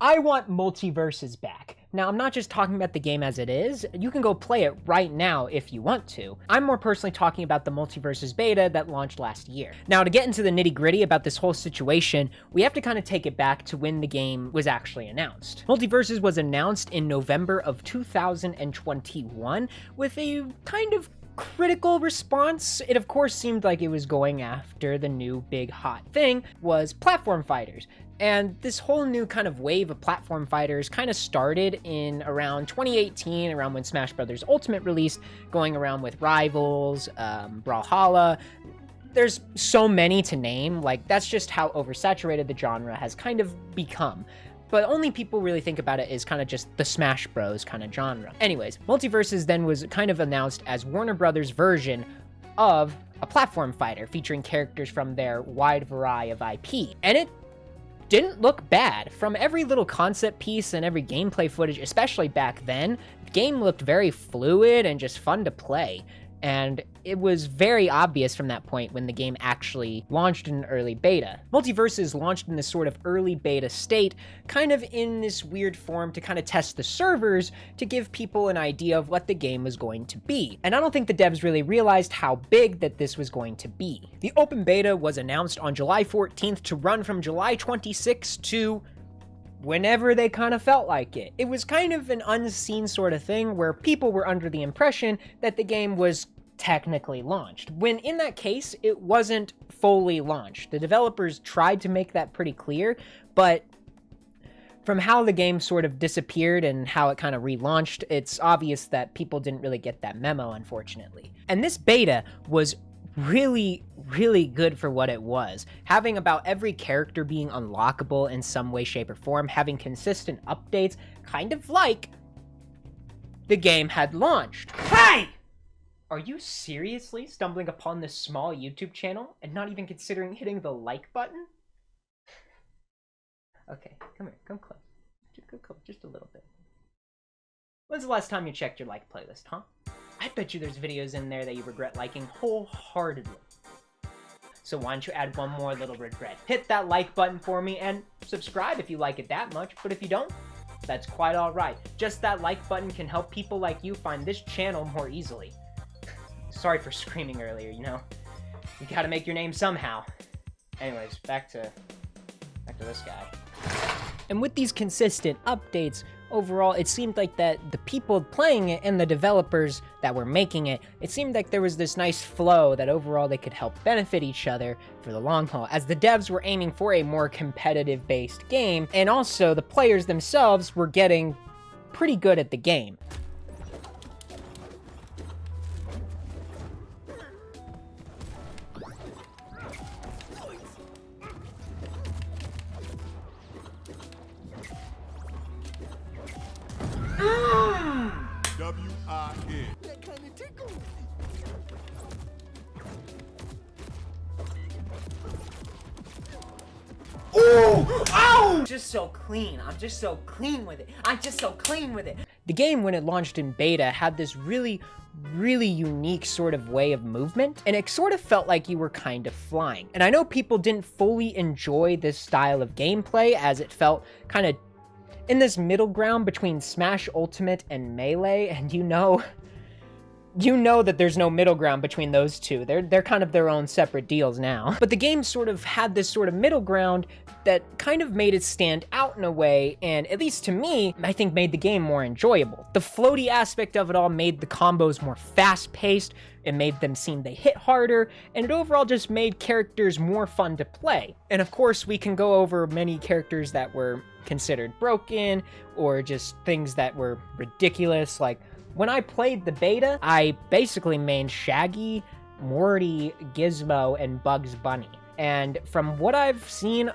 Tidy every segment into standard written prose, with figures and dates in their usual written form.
I want Multiversus back. Now, I'm not just talking about the game as it is. You can go play it right now if you want to. I'm more personally talking about the Multiversus beta that launched last year. Now, to get into the nitty-gritty about this whole situation, we have to kind of take it back to when the game was actually announced. Multiversus was announced in November of 2021 with a kind of critical response. It of course seemed like it was going after the new big hot thing was platform fighters. And this whole new kind of wave of platform fighters kind of started in around 2018, around when Smash Bros. Ultimate released, going around with Rivals, Brawlhalla. There's so many to name, like that's just how oversaturated the genre has kind of become. But only people really think about it as kind of just the Smash Bros. Kind of genre. Anyways, Multiversus then was kind of announced as Warner Brothers' version of a platform fighter featuring characters from their wide variety of IP. And it didn't look bad. From every little concept piece and every gameplay footage, especially back then, the game looked very fluid and just fun to play. And it was very obvious from that point when the game actually launched in an early beta. Multiversus launched in this sort of early beta state, kind of in this weird form to kind of test the servers to give people an idea of what the game was going to be. And I don't think the devs really realized how big that this was going to be. The open beta was announced on July 14th to run from July 26th to whenever they kind of felt like it. It was kind of an unseen sort of thing where people were under the impression that the game was technically launched, when in that case, it wasn't fully launched. The developers tried to make that pretty clear, but from how the game sort of disappeared and how it kind of relaunched, it's obvious that people didn't really get that memo, unfortunately. And this beta was really good for what it was, having about every character being unlockable in some way, shape, or form, having consistent updates, kind of like the game had launched. Hey! Are you seriously stumbling upon this small YouTube channel and not even considering hitting the like button? Okay, come here, come close. Just a little bit. When's the last time you checked your like playlist, huh? I bet you there's videos in there that you regret liking wholeheartedly. So why don't you add one more little regret? Hit that like button for me and subscribe if you like it that much, but if you don't, that's quite alright. Just that like button can help people like you find this channel more easily. Sorry for screaming earlier, you know? You gotta make your name somehow. Anyways, back to this guy. And with these consistent updates, overall, it seemed like that the people playing it and the developers that were making it, it seemed like there was this nice flow that overall they could help benefit each other for the long haul, as the devs were aiming for a more competitive-based game, and also the players themselves were getting pretty good at the game. W-I-N. Oh! Ow! Just so clean. I'm just so clean with it. The game, when it launched in beta, had this really unique sort of way of movement, and it sort of felt like you were kind of flying. And I know people didn't fully enjoy this style of gameplay, as it felt kind of in this middle ground between Smash Ultimate and Melee, and you know that there's no middle ground between those two. They're kind of their own separate deals now. But the game sort of had this sort of middle ground that kind of made it stand out in a way, and at least to me, I think made the game more enjoyable. The floaty aspect of it all made the combos more fast-paced, it made them seem they hit harder, and it overall just made characters more fun to play. And of course, we can go over many characters that were considered broken, or just things that were ridiculous. Like, when I played the beta, I basically mained Shaggy, Morty, Gizmo, and Bugs Bunny. And from what I've seen,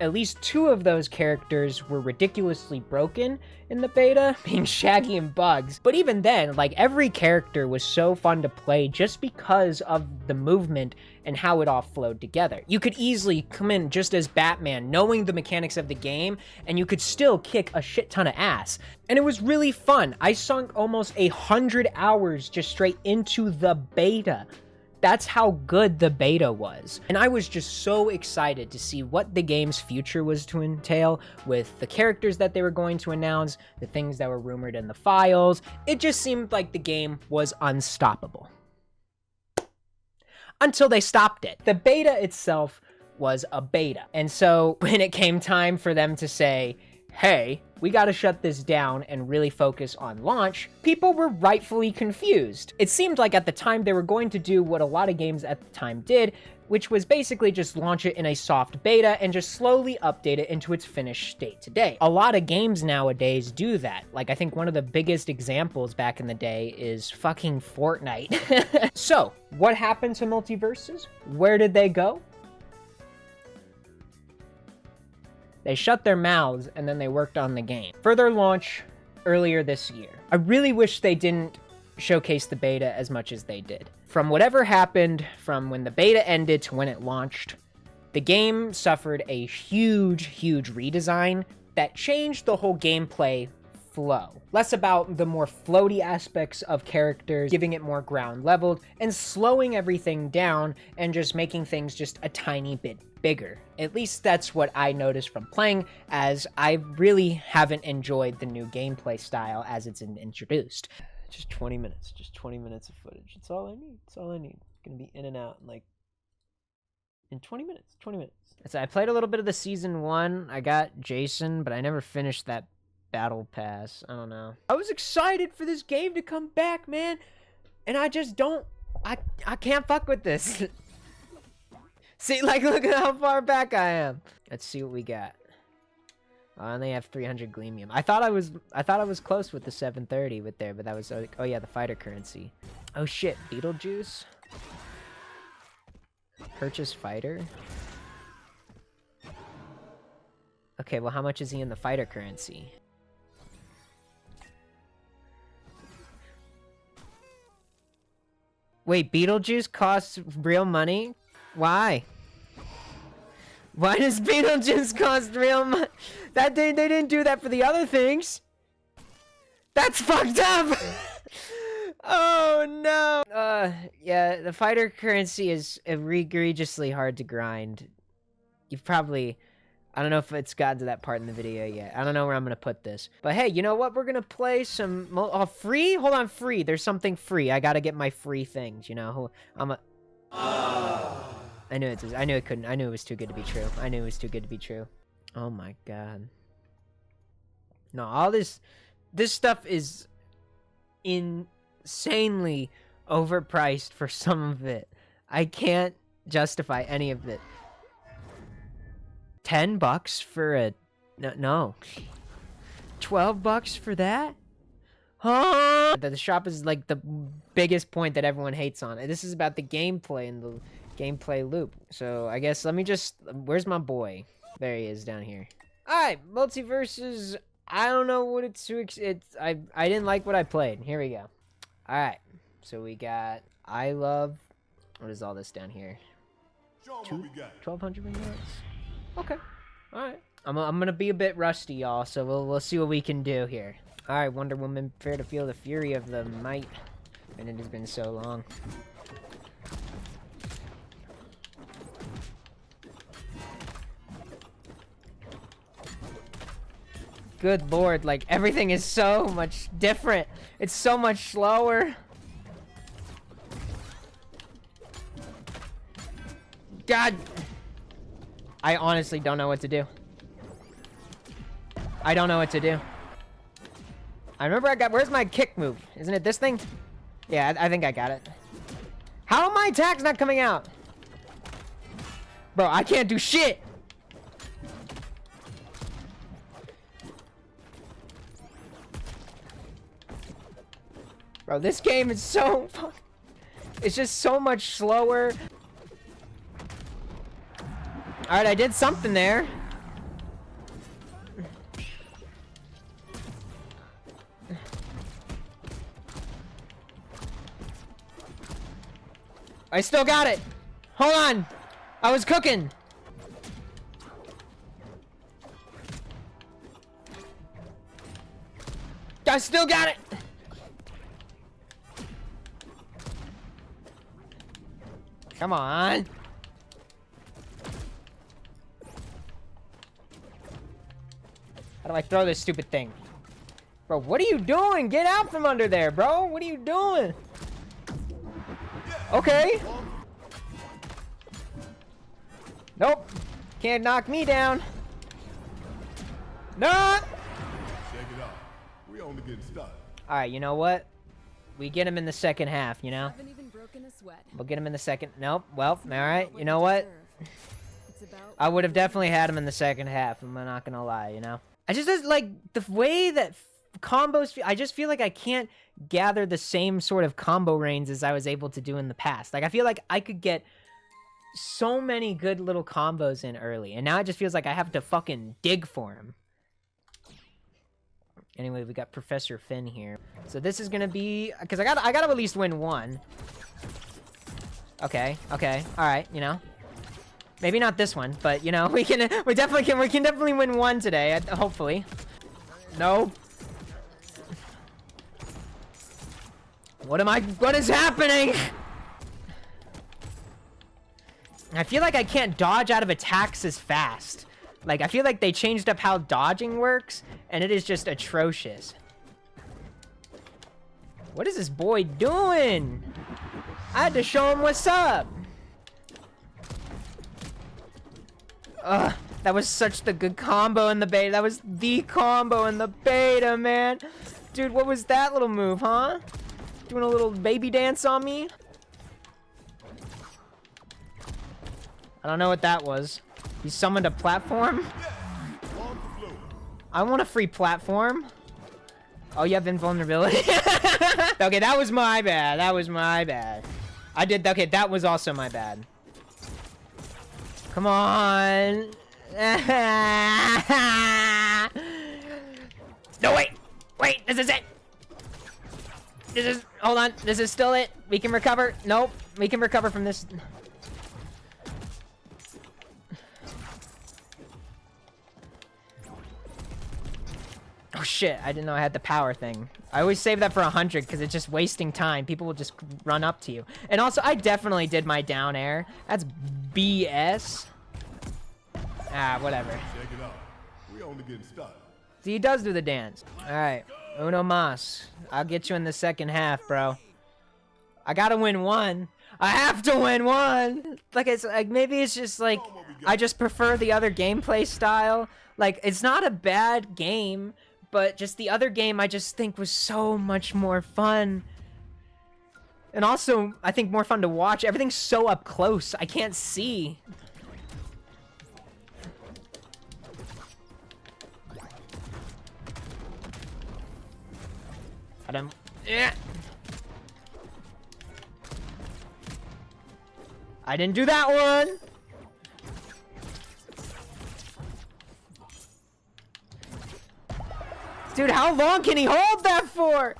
at least two of those characters were ridiculously broken in the beta, being Shaggy and Bugs. But even then, like, every character was so fun to play just because of the movement and how it all flowed together. You could easily come in just as Batman, knowing the mechanics of the game, and you could still kick a shit ton of ass. And it was really fun. I sunk almost 100 hours just straight into the beta That's how good the beta was. And I was just so excited to see what the game's future was to entail with the characters that they were going to announce, the things that were rumored in the files. It just seemed like the game was unstoppable. Until they stopped it. The beta itself was a beta. And so when it came time for them to say, hey, we gotta shut this down and really focus on launch, people were rightfully confused. It seemed like at the time they were going to do what a lot of games at the time did, which was basically just launch it in a soft beta and just slowly update it into its finished state today. A lot of games nowadays do that. Like, I think one of the biggest examples back in the day is fucking Fortnite. So, what happened to Multiversus? Where did they go? They shut their mouths and then they worked on the game. Further launch earlier this year. I really wish they didn't showcase the beta as much as they did. From whatever happened from when the beta ended to when it launched, the game suffered a huge redesign that changed the whole gameplay flow. Less about the more floaty aspects of characters, giving it more ground leveled, and slowing everything down and just making things just a tiny bit bigger. At least that's what I noticed from playing, as I really haven't enjoyed the new gameplay style as it's introduced. Just 20 minutes of footage. It's all I need. It's all I need. It's gonna be in and out in 20 minutes. So I played a little bit of the season 1. I got Jason, but I never finished that battle pass. I don't know. I was excited for this game to come back, man. And I just don't, I can't fuck with this. See, like, look at how far back I am. Let's see what we got. And they have 300 Gleamium. I thought I was close with the 730 with there, but that was like, oh yeah, the fighter currency. Oh shit, Beetlejuice. Purchase fighter. Okay, well, how much is he in the fighter currency? Wait, Beetlejuice costs real money? Why? Why does Beetlejuice cost real money? They didn't do that for the other things. That's fucked up! Oh no! Yeah, the fighter currency is egregiously hard to grind. You've probably... I don't know if it's gotten to that part in the video yet. I don't know where I'm gonna put this. But hey, you know what? We're gonna play some... free? Hold on, free. There's something free. I gotta get my free things, you know? I knew it couldn't. I knew it was too good to be true. I knew it was too good to be true. Oh my god. No, all this stuff is insanely overpriced for some of it. I can't justify any of it. $10 for a... No. $12 for that? Huh? The shop is like the biggest point that everyone hates on it. This is about the gameplay and the gameplay loop. So I guess let me just... Where's my boy? There he is down here. Alright, Multiversus. I don't know what I didn't like what I played. Here we go. Alright. So we got... I love... What is all this down here? 1,200 minutes? Okay. Alright. I'm gonna be a bit rusty, y'all, so we'll see what we can do here. Alright, Wonder Woman, prepare to feel the fury of the might. And it has been so long. Good lord, like, everything is so much different. It's so much slower. God. I honestly don't know what to do. I don't know what to do. I remember where's my kick move? Isn't it this thing? Yeah, I think I got it. How are my attacks not coming out? Bro, I can't do shit. Bro, this game is so... It's just so much slower. Alright, I did something there. I still got it. Hold on. I was cooking. I still got it. Come on. How do I throw this stupid thing? Bro, what are you doing? Get out from under there, bro. What are you doing? Okay. Nope. Can't knock me down. No! Check it out. We only getting started. Alright, you know what? We get him in the second half, you know? Haven't even broken a sweat. We'll get him in the second. Nope. Well, alright. You know what? I would have definitely had him in the second half. I'm not gonna lie, you know? I just like the way that combos. I just feel like I can't gather the same sort of combo range as I was able to do in the past. Like, I feel like I could get so many good little combos in early, and now it just feels like I have to fucking dig for them. Anyway, we got Professor Finn here. So this is gonna be, because I gotta at least win one. Okay, alright, you know. Maybe not this one, but you know, we can definitely win one today, hopefully. No. What is happening? I feel like I can't dodge out of attacks as fast. Like, I feel like they changed up how dodging works, and it is just atrocious. What is this boy doing? I had to show him what's up. Ugh, that was such the good combo in the beta. That was the combo in the beta, man. Dude, what was that little move, huh? Doing a little baby dance on me? I don't know what that was. He summoned a platform? I want a free platform. Oh, you have invulnerability? Okay, that was my bad. That was my bad. Okay, that was also my bad. Come on. No, wait. Wait, this is it. Hold on. This is still it. We can recover. Nope. We can recover from this. Oh shit, I didn't know I had the power thing. I always save that for 100 because it's just wasting time. People will just run up to you. And also, I definitely did my down air. That's BS. Ah, whatever. Check it out. We only getting started. See, he does do the dance. Alright, uno mas. I'll get you in the second half, bro. I gotta win one. I have to win one! Like, it's like, maybe it's just like, I just prefer the other gameplay style. Like, it's not a bad game, but just the other game I just think was so much more fun. And also, I think more fun to watch. Everything's so up close, I can't see. I don't... Yeah. I didn't do that one! Dude, how long can he hold that for?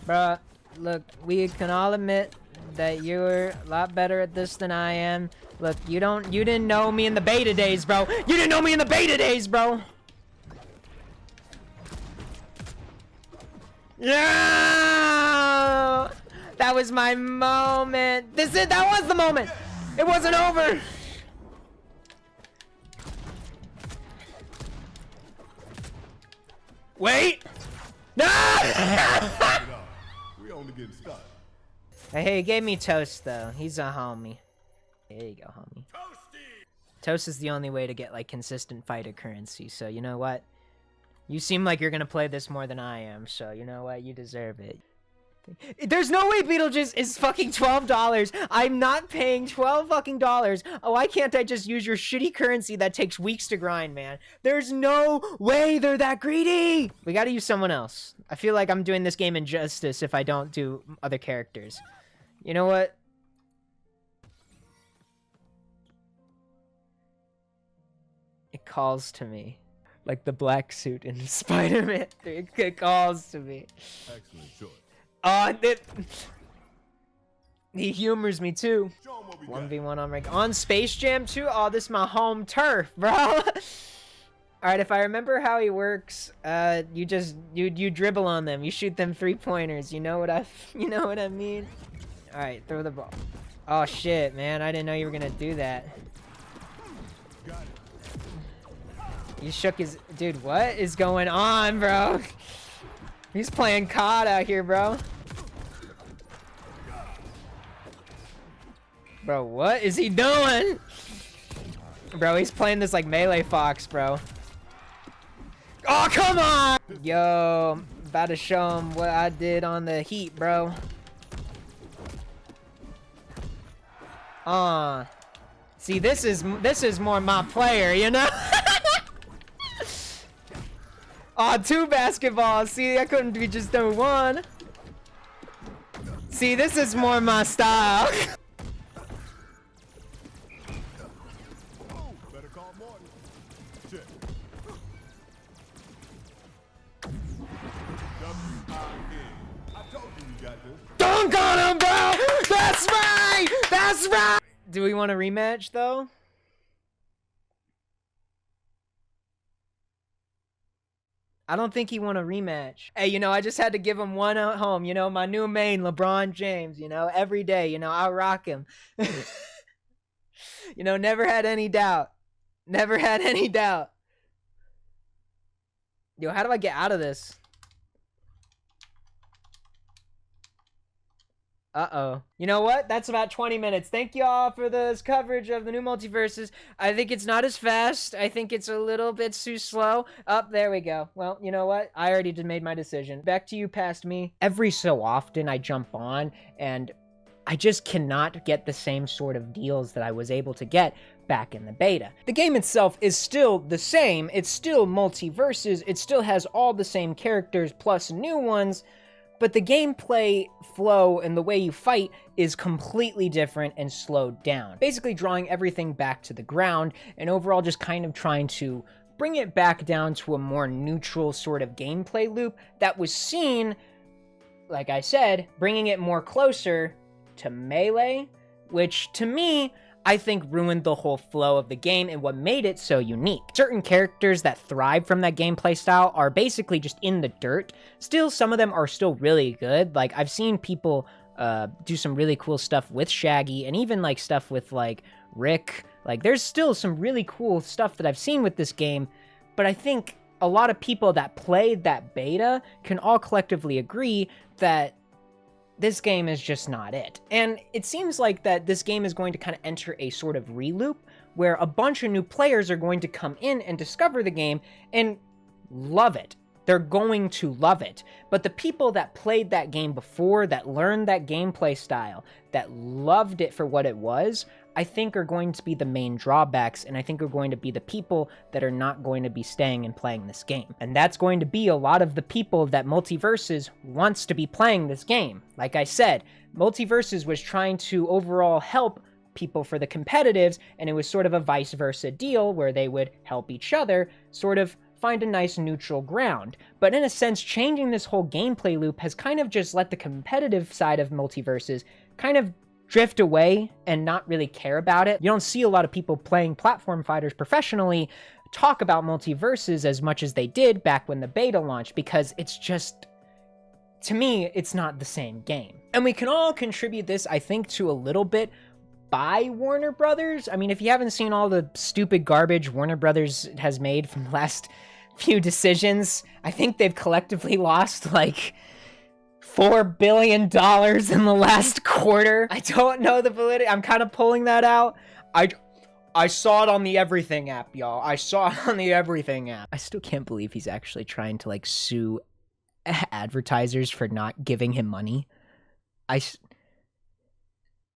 Bruh, look, we can all admit that you're a lot better at this than I am. Look, you didn't know me in the beta days, bro. You didn't know me in the beta days, bro. Yeah! That was my moment. That was the moment. It wasn't over. Wait! No! We only getting started. Hey, he gave me Toast though. He's a homie. There you go, homie. Toast is the only way to get like consistent fighter currency. So you know what? You seem like you're gonna play this more than I am. So you know what? You deserve it. There's no way Beetlejuice is fucking $12. I'm not paying $12 fucking dollars. Oh, why can't I just use your shitty currency that takes weeks to grind, man? There's no way they're that greedy. We gotta use someone else. I feel like I'm doing this game injustice if I don't do other characters. You know what? It calls to me. Like the black suit in Spider-Man. It calls to me. Excellent choice. He humors me too. 1v1 on rank. On Space Jam 2? Oh, this is my home turf, bro. Alright, if I remember how he works, you dribble on them. You shoot them 3-pointers. You know what I mean? Alright, throw the ball. Oh shit, man. I didn't know you were gonna do that. Got it. You shook his... Dude, what is going on, bro? He's playing COD out here, bro. Bro, what is he doing? Bro, he's playing this like Melee Fox, bro. Oh, come on! Yo, I'm about to show him what I did on the Heat, bro. See, this is more my player, you know? Oh, 2 basketballs. See, I couldn't be just doing 1. See, this is more my style. Better call Morton. Check. W-I-N. I told you you got this. Dunk on him, bro! That's right! That's right! Do we want a rematch, though? I don't think he won a rematch. Hey, you know, I just had to give him one at home. You know, my new main, LeBron James, you know, every day, you know, I rock him. You know, never had any doubt. Never had any doubt. Yo, how do I get out of this? Uh-oh. You know what? That's about 20 minutes. Thank you all for this coverage of the new Multiversus. I think it's not as fast. I think it's a little bit too slow. Up, there we go. Well, you know what? I already made my decision. Back to you, past me. Every so often, I jump on, and I just cannot get the same sort of deals that I was able to get back in the beta. The game itself is still the same. It's still Multiversus. It still has all the same characters plus new ones, but the gameplay flow and the way you fight is completely different and slowed down. Basically drawing everything back to the ground and overall just kind of trying to bring it back down to a more neutral sort of gameplay loop that was seen, like I said, bringing it more closer to Melee, which to me, I think ruined the whole flow of the game and what made it so unique. Certain characters that thrive from that gameplay style are basically just in the dirt. Still, some of them are still really good. Like, I've seen people do some really cool stuff with Shaggy and even like stuff with like Rick. Like, there's still some really cool stuff that I've seen with this game, but I think a lot of people that played that beta can all collectively agree that this game is just not it. And it seems like that this game is going to kind of enter a sort of re-loop where a bunch of new players are going to come in and discover the game and love it. They're going to love it. But the people that played that game before, that learned that gameplay style, that loved it for what it was, I think are going to be the main drawbacks, and I think are going to be the people that are not going to be staying and playing this game. And that's going to be a lot of the people that Multiversus wants to be playing this game. Like I said, Multiversus was trying to overall help people for the competitives, and it was sort of a vice versa deal where they would help each other sort of find a nice neutral ground. But in a sense, changing this whole gameplay loop has kind of just let the competitive side of Multiversus kind of drift away and not really care about it. You don't see a lot of people playing platform fighters professionally talk about Multiversus as much as they did back when the beta launched, because it's just, to me, it's not the same game. And we can all contribute this, I think, to a little bit by Warner Brothers. I mean, if you haven't seen all the stupid garbage Warner Brothers has made from the last few decisions, I think they've collectively lost like $4 billion in the last quarter. I don't know the validity. I'm kind of pulling that out. I saw it on the Everything app, y'all. I saw it on the Everything app. I still can't believe he's actually trying to like sue advertisers for not giving him money.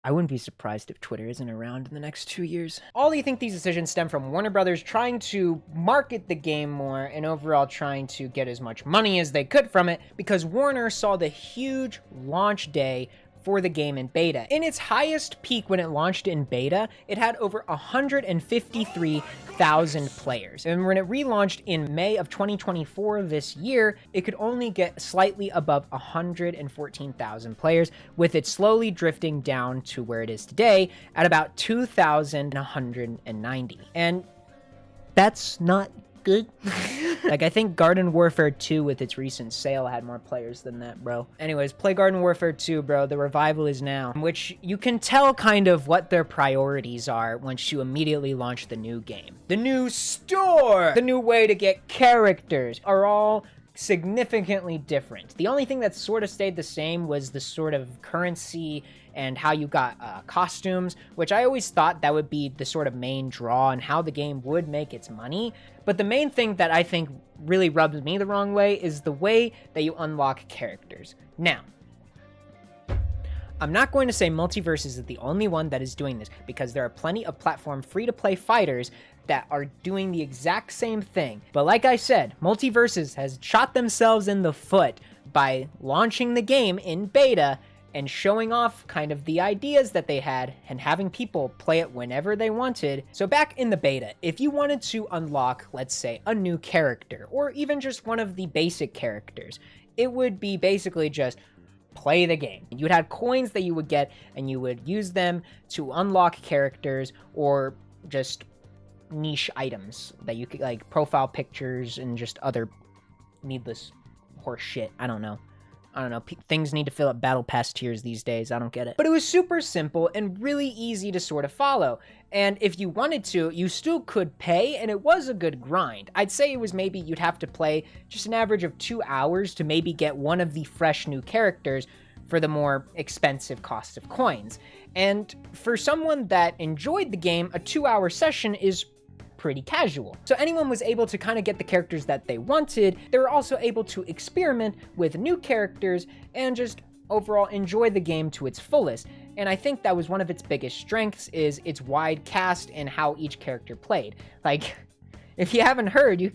I wouldn't be surprised if Twitter isn't around in the next 2 years. All you think these decisions stem from Warner Brothers trying to market the game more and overall trying to get as much money as they could from it, because Warner saw the huge launch day for the game in beta. In its highest peak when it launched in beta, it had over 153,000 players. And when it relaunched in May of 2024 this year, it could only get slightly above 114,000 players, with it slowly drifting down to where it is today at about 2,190. And that's not good. Like, I think Garden Warfare 2 with its recent sale had more players than that, bro. Anyways, play Garden Warfare 2, bro. The revival is now. Which you can tell kind of what their priorities are once you immediately launch the new game. The new store! The new way to get characters are all significantly different. The only thing that sort of stayed the same was the sort of currency and how you got costumes, which I always thought that would be the sort of main draw and how the game would make its money. But the main thing that I think really rubs me the wrong way is the way that you unlock characters. Now, I'm not going to say Multiversus is the only one that is doing this, because there are plenty of platform free-to-play fighters that are doing the exact same thing. But like I said, Multiversus has shot themselves in the foot by launching the game in beta and showing off kind of the ideas that they had and having people play it whenever they wanted. So back in the beta, if you wanted to unlock, let's say, a new character, or even just one of the basic characters, it would be basically just play the game. You'd have coins that you would get, and you would use them to unlock characters or just niche items that you could, like profile pictures and just other needless horse shit. I don't know. Things need to fill up battle pass tiers these days. I don't get it. But it was super simple and really easy to sort of follow. And if you wanted to, you still could pay, and it was a good grind. I'd say it was maybe you'd have to play just an average of 2 hours to maybe get one of the fresh new characters for the more expensive cost of coins. And for someone that enjoyed the game, a 2-hour session is pretty casual. So anyone was able to kind of get the characters that they wanted. They were also able to experiment with new characters and just overall enjoy the game to its fullest. And I think that was one of its biggest strengths, is its wide cast and how each character played. Like, if you haven't heard, you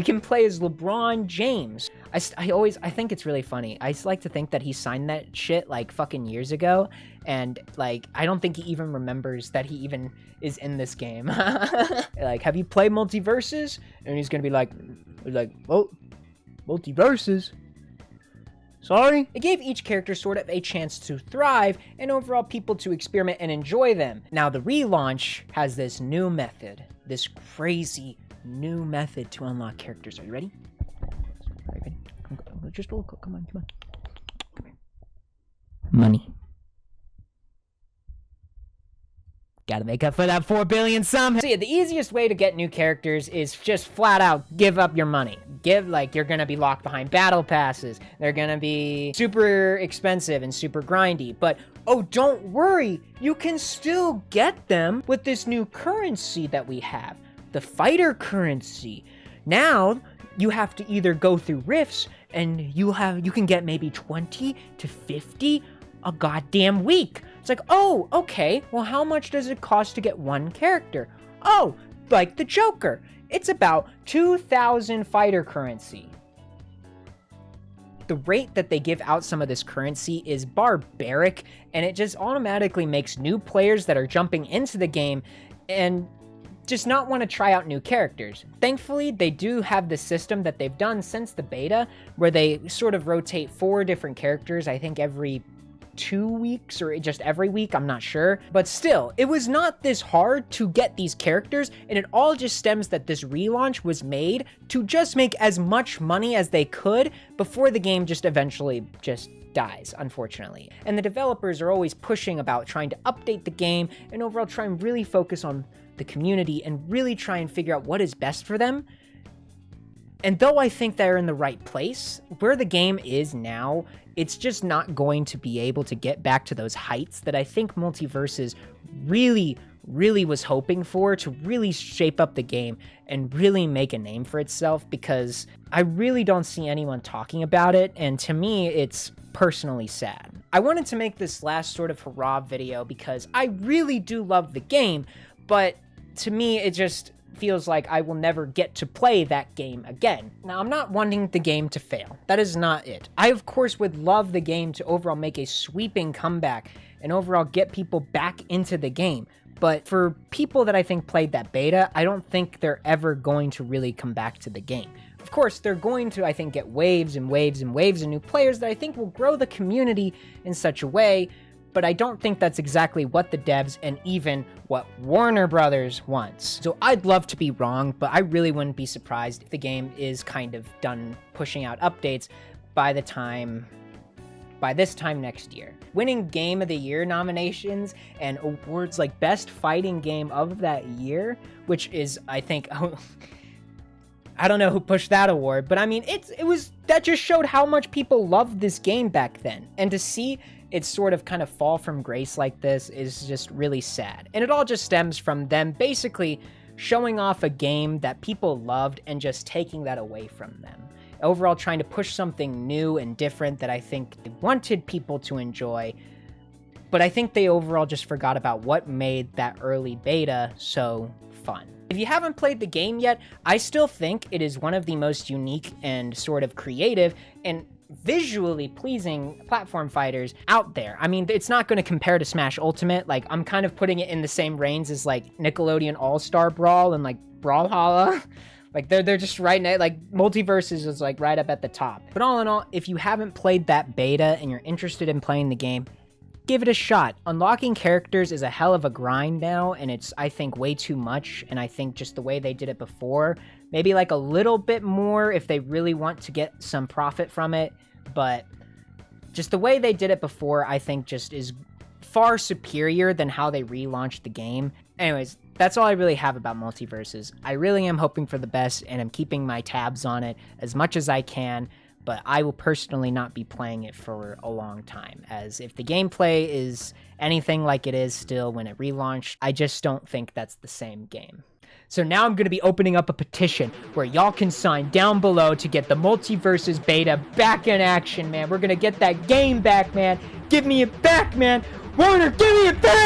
can play as LeBron James. I think it's really funny. I like to think that he signed that shit like fucking years ago, and like I don't think he even remembers that he even is in this game. Like, have you played Multiversus? And he's gonna be like, oh, Multiversus. Sorry? It gave each character sort of a chance to thrive and overall people to experiment and enjoy them. Now the relaunch has this new method, this crazy new method to unlock characters. Are you ready? Are you ready? Just come on. Come here. Money. Gotta make up for that 4 billion somehow. So yeah, the easiest way to get new characters is just flat out give up your money. You're gonna be locked behind battle passes. They're gonna be super expensive and super grindy. But, oh, don't worry. You can still get them with this new currency that we have. The fighter currency. Now, you have to either go through rifts, and you can get maybe 20 to 50 a goddamn week. It's like, oh, okay, well, how much does it cost to get one character? Oh, like the Joker. It's about 2,000 fighter currency. The rate that they give out some of this currency is barbaric, and it just automatically makes new players that are jumping into the game and just not want to try out new characters. Thankfully, they do have the system that they've done since the beta, where they sort of rotate 4 different characters, I think every 2 weeks or just every week, I'm not sure. But still, it was not this hard to get these characters, and it all just stems that this relaunch was made to just make as much money as they could before the game just eventually just dies, unfortunately. And the developers are always pushing about trying to update the game and overall try and really focus on the community and really try and figure out what is best for them. And though I think they're in the right place, where the game is now, it's just not going to be able to get back to those heights that I think Multiversus really was hoping for, to really shape up the game and really make a name for itself, because I really don't see anyone talking about it, and to me, it's personally sad. I wanted to make this last sort of hurrah video because I really do love the game, but to me, it just feels like I will never get to play that game again. Now, I'm not wanting the game to fail. That is not it. I, of course, would love the game to overall make a sweeping comeback and overall get people back into the game. But for people that I think played that beta, I don't think they're ever going to really come back to the game. Of course, they're going to, I think, get waves and waves and waves of new players that I think will grow the community in such a way, but I don't think that's exactly what the devs and even what Warner Brothers wants. So I'd love to be wrong, but I really wouldn't be surprised if the game is kind of done pushing out updates by this time next year. Winning Game of the Year nominations and awards like Best Fighting Game of that year, which is, I think, I don't know who pushed that award, but I mean, that just showed how much people loved this game back then. And to see it sort of kind of fall from grace like this is just really sad. And it all just stems from them basically showing off a game that people loved and just taking that away from them. Overall, trying to push something new and different that I think they wanted people to enjoy, but I think they overall just forgot about what made that early beta so fun. If you haven't played the game yet, I still think it is one of the most unique and sort of creative and visually pleasing platform fighters out there. I mean, it's not going to compare to Smash Ultimate. Like, I'm kind of putting it in the same range as like Nickelodeon All-Star Brawl and like Brawlhalla. Like, they're just right now, like, Multiversus is, like, right up at the top. But all in all, if you haven't played that beta and you're interested in playing the game, give it a shot. Unlocking characters is a hell of a grind now, and it's, I think, way too much, and I think just the way they did it before, maybe, like, a little bit more if they really want to get some profit from it, but just the way they did it before, I think, just is far superior than how they relaunched the game. Anyways, that's all I really have about Multiversus. I really am hoping for the best, and I'm keeping my tabs on it as much as I can, but I will personally not be playing it for a long time, as if the gameplay is anything like it is still when it relaunched, I just don't think that's the same game. So now I'm going to be opening up a petition where y'all can sign down below to get the Multiversus beta back in action, man. We're going to get that game back, man. Give me it back, man. Warner, give me it back!